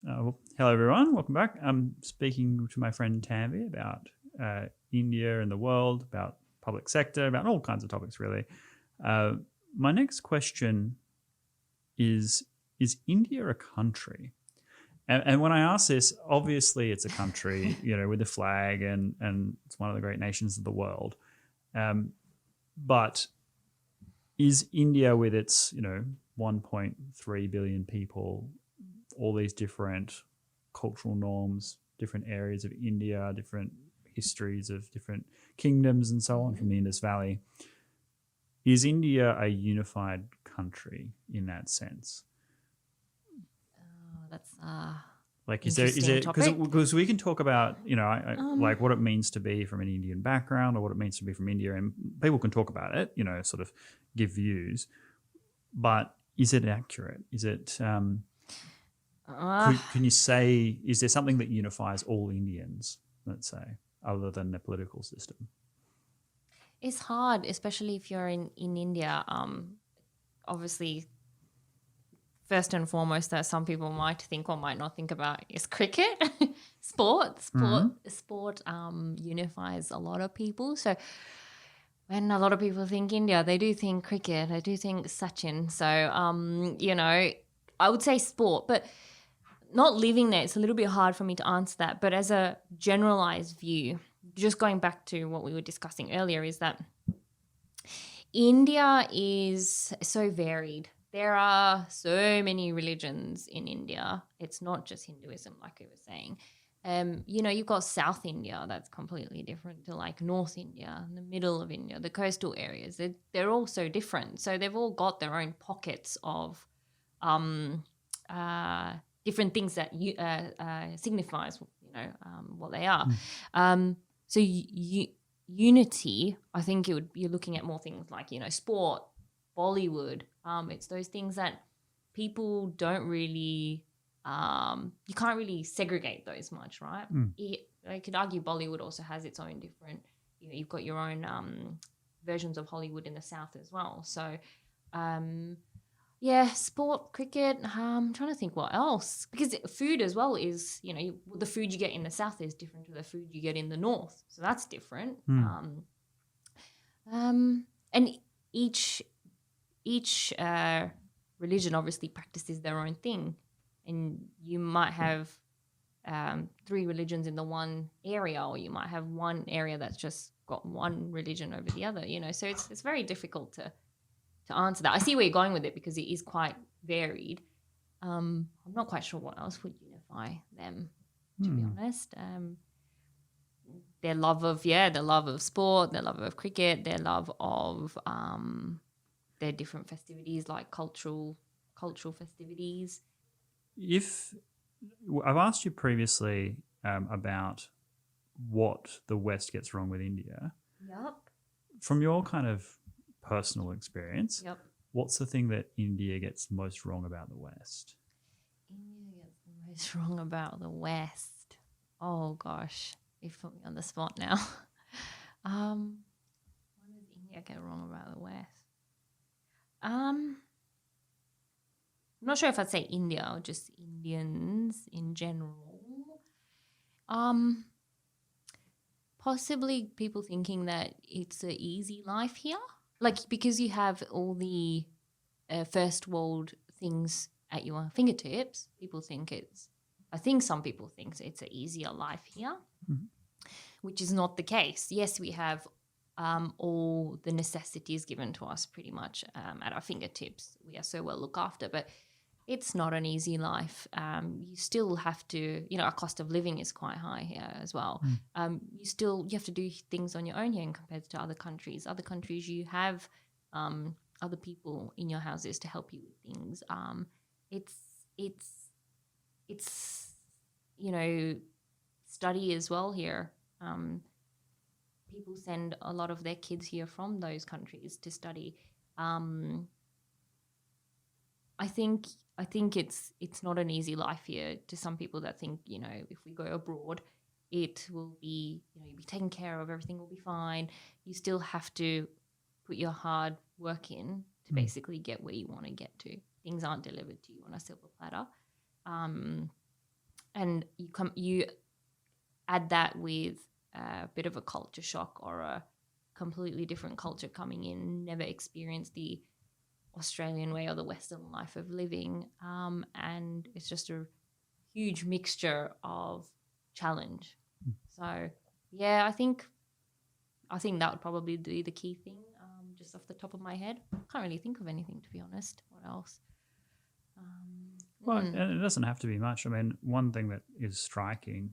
Hello, everyone. Welcome back. I'm speaking to my friend Tanvi about India and the world, about public sector, about all kinds of topics, really. Uh, my next question is India a country? And when I ask this, obviously it's a country, with a flag and it's one of the great nations of the world. But is India, with its 1.3 billion people, all these different cultural norms, different areas of India, different histories of different kingdoms and so on from the Indus Valley, is India a unified country in that sense? That's Like, interesting topic. Because we can talk about like what it means to be from an Indian background or what it means to be from India, and people can talk about it, sort of give views. But is it accurate? Is it? Can you say, is there something that unifies all Indians? Let's say, other than the political system. It's hard, especially if you're in India. Obviously, first and foremost, that some people might think or might not think about is cricket. Sport unifies a lot of people. So when a lot of people think India, they do think cricket. They do think Sachin. So I would say sport, but not living there, it's a little bit hard for me to answer that. But as a generalized view, just going back to what we were discussing earlier, is that India is so varied. There are so many religions in India. It's not just Hinduism, like we were saying. You've got South India that's completely different to like North India, the middle of India, the coastal areas. They're all so different. So they've all got their own pockets of different things that signifies, what they are. So unity, I think you're looking at more things like, sport, Bollywood. It's those things that people don't really, you can't really segregate those much, right? I could argue Bollywood also has its own different, you've got your own versions of Hollywood in the South as well. So, sport, cricket. I'm trying to think what else, because food as well is, the food you get in the South is different to the food you get in the North, so that's different. And each religion obviously practices their own thing, and you might have 3 religions in the one area, or you might have one area that's just got one religion over the other. So it's very difficult to answer that. I see where you're going with it because it is quite varied. I'm not quite sure what else would unify them, to be honest. Their love of sport, their love of cricket, their love of their different festivities, like cultural festivities. If I've asked you previously about what the West gets wrong with India. Yep. From your kind of personal experience, Yep. What's the thing that India gets most wrong about the West? India gets the most wrong about the West. Oh gosh, you've put me on the spot now. What does India get wrong about the West? I'm not sure if I'd say India or just Indians in general. Possibly people thinking that it's an easy life here. Like, because you have all the first world things at your fingertips, some people think it's an easier life here, which is not the case. Yes, we have all the necessities given to us pretty much at our fingertips. We are so well looked after, but it's not an easy life. You still have to, our cost of living is quite high here as well. You have to do things on your own here compared to other countries. Other countries, you have other people in your houses to help you with things. It's study as well here. People send a lot of their kids here from those countries to study. I think it's not an easy life here to some people that think, if we go abroad, it will be, you'll be taken care of, everything will be fine. You still have to put your hard work in to basically get where you want to get to. Things aren't delivered to you on a silver platter. and you add that with a bit of a culture shock or a completely different culture coming in, never experienced the Australian way or the Western life of living, and it's just a huge mixture of challenge. So yeah, I think that would probably be the key thing. Just off the top of my head, can't really think of anything, to be honest. What else? Well, and it doesn't have to be much. I mean, one thing that is striking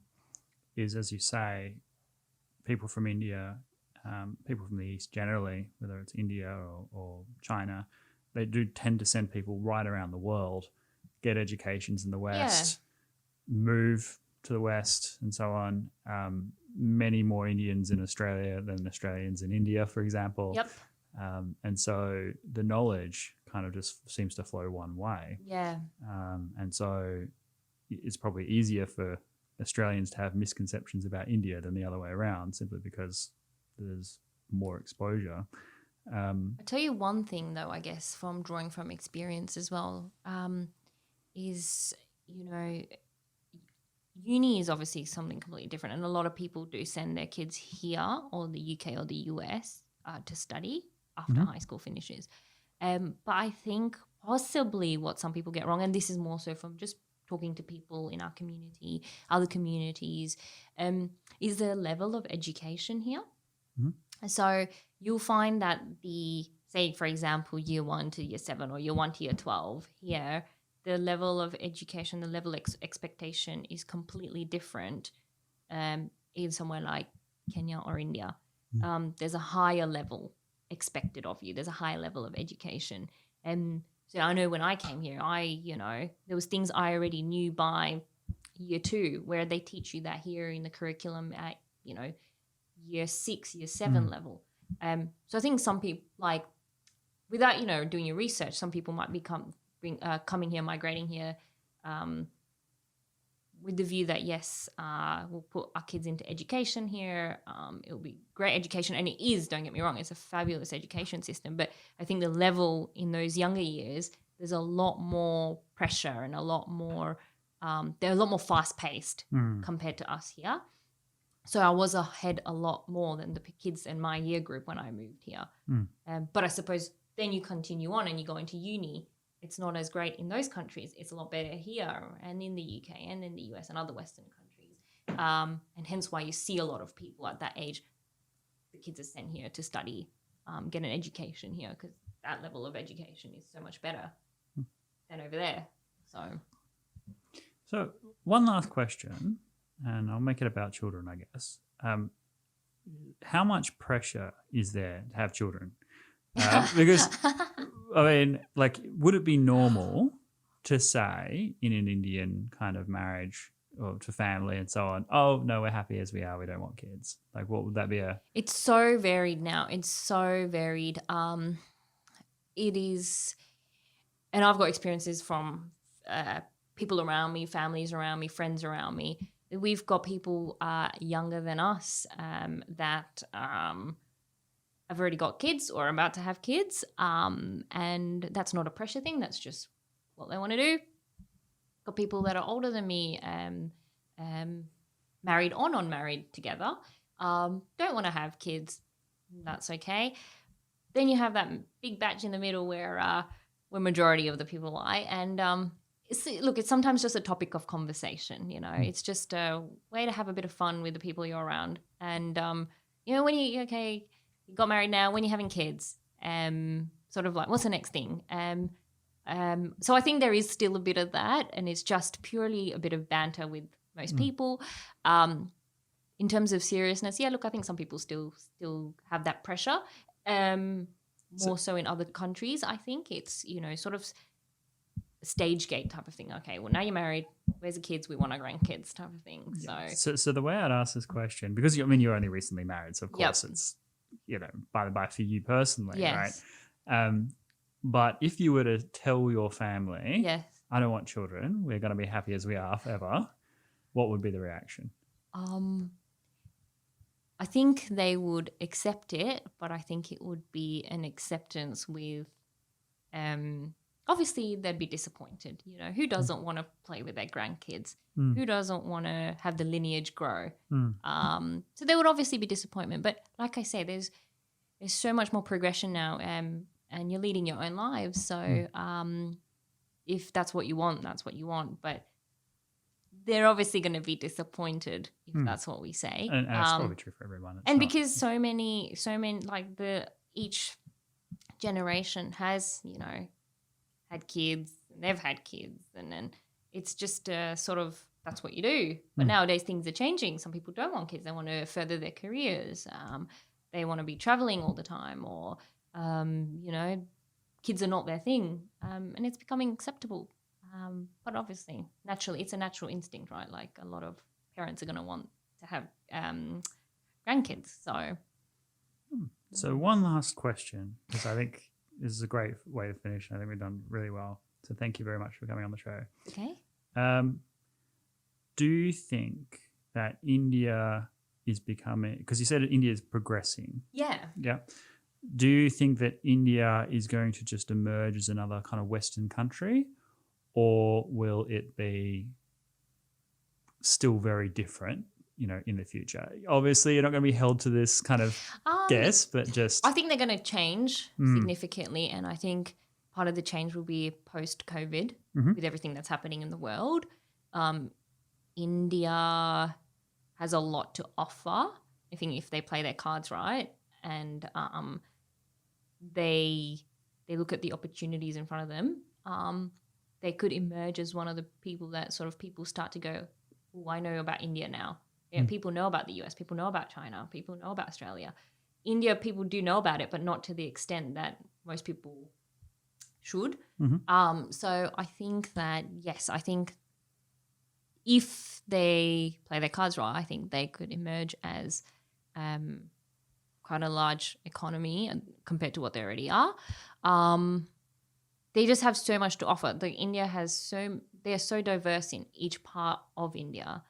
is, as you say, people from India, people from the East generally, whether it's India or China, they do tend to send people right around the world, get educations in the West, move to the West, and so on. Many more Indians in Australia than Australians in India, for example. Yep. And so the knowledge kind of just seems to flow one way. Yeah. And so it's probably easier for Australians to have misconceptions about India than the other way around, simply because there's more exposure. I'll tell you one thing, though, I guess, from drawing from experience as well, is, uni is obviously something completely different. And a lot of people do send their kids here or the UK or the US to study after high school finishes. But I think possibly what some people get wrong, and this is more so from just talking to people in our community, other communities, is the level of education here. So you'll find that say, for example, year 1 to year 7 or year 1 to year 12 here, the level of education, the level of expectation is completely different in somewhere like Kenya or India. There's a higher level expected of you. There's a higher level of education. And so I know when I came here, there was things I already knew by year 2, where they teach you that here in the curriculum at, year 6, year 7 level. So I think some people, like, without, doing your research, some people might coming here, migrating here with the view that, yes, we'll put our kids into education here. It'll be great education. And it is, don't get me wrong, it's a fabulous education system. But I think the level in those younger years, there's a lot more pressure and a lot more, they're a lot more fast-paced compared to us here. So I was ahead a lot more than the kids in my year group when I moved here. But I suppose then you continue on and you go into uni. It's not as great in those countries. It's a lot better here and in the UK and in the US and other Western countries. And hence why you see a lot of people at that age, the kids are sent here to study, get an education here, because that level of education is so much better than over there. So one last question, and I'll make it about children, I guess. How much pressure is there to have children? Because, I mean, like, would it be normal to say in an Indian kind of marriage or to family and so on, oh, no, we're happy as we are, we don't want kids? Like, what would that be? It's so varied now. It's so varied. It is, and I've got experiences from people around me, families around me, friends around me. We've got people younger than us that have already got kids or are about to have kids, and that's not a pressure thing. That's just what they want to do. Got people that are older than me, married or non-married together, don't want to have kids. That's okay. Then you have that big batch in the middle where majority of the people lie, and it's sometimes just a topic of conversation. It's just a way to have a bit of fun with the people you're around, and when you got married now, when you're having kids, sort of like, what's the next thing? So I think there is still a bit of that, and it's just purely a bit of banter with most people. In terms of seriousness, I think some people still have that pressure. More so in other countries, I think it's, sort of stage gate type of thing. Okay, well, now you're married, where's the kids? We want our grandkids type of thing. So the way I'd ask this question, because you're only recently married, so of course it's, by the by for you personally, yes. Right? But if you were to tell your family, yes, I don't want children, we're going to be happy as we are forever, what would be the reaction? I think they would accept it, but I think it would be an acceptance with obviously they'd be disappointed. You know, who doesn't want to play with their grandkids? Who doesn't want to have the lineage grow? So there would obviously be disappointment. But like I say, there's so much more progression now, and you're leading your own lives. So if that's what you want, that's what you want. But they're obviously going to be disappointed if that's what we say. And it's probably true for everyone. And because so many, like each generation has, you know, had kids, and they've had kids, and then it's just sort of that's what you do. But nowadays things are changing. Some people don't want kids; they want to further their careers. They want to be traveling all the time, or you know, kids are not their thing, and it's becoming acceptable. But obviously, naturally, it's a natural instinct, right? Like a lot of parents are going to want to have grandkids. So one last question, because I think this is a great way to finish. I think we've done really well. So thank you very much for coming on the show. Okay. Do you think that India is becoming, because you said India is progressing. Yeah. Yeah. Do you think that India is going to just emerge as another kind of Western country, or will it be still very different, you know, in the future? Obviously, you're not going to be held to this kind of guess, but just... I think they're going to change significantly, and I think part of the change will be post-COVID with everything that's happening in the world. India has a lot to offer, I think, if they play their cards right, and they look at the opportunities in front of them. They could emerge as one of the people that sort of people start to go, oh, I know about India now. Yeah, people know about the US, people know about China, people know about Australia. India, people do know about it, but not to the extent that most people should. So I think that, yes, I think if they play their cards right, I think they could emerge as quite a large economy compared to what they already are. They just have so much to offer. India has they're so diverse in each part of India.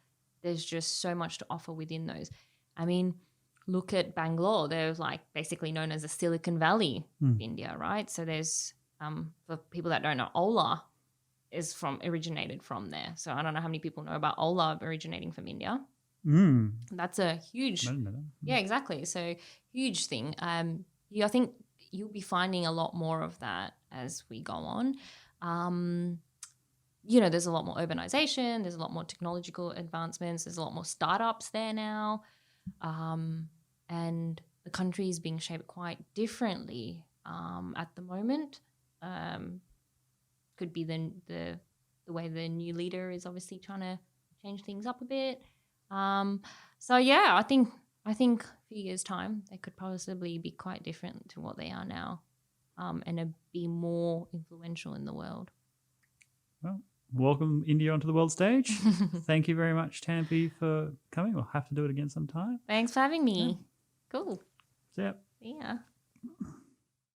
There's just so much to offer within those. I mean, look at Bangalore. They're like basically known as the Silicon Valley of India, right? So there's, for people that don't know, Ola originated from there. So I don't know how many people know about Ola originating from India. That's a huge, yeah, exactly. So huge thing. I think you'll be finding a lot more of that as we go on. You know, there's a lot more urbanization, there's a lot more technological advancements, there's a lot more startups there now. And the country is being shaped quite differently at the moment. Could be the way the new leader is obviously trying to change things up a bit. So yeah, I think a few years' time they could possibly be quite different to what they are now, and be more influential in the world. Well, welcome India onto the world stage. Thank you very much, Tanvi, for coming. We'll have to do it again sometime. Thanks for having me. Yeah. Cool. See ya. Yeah.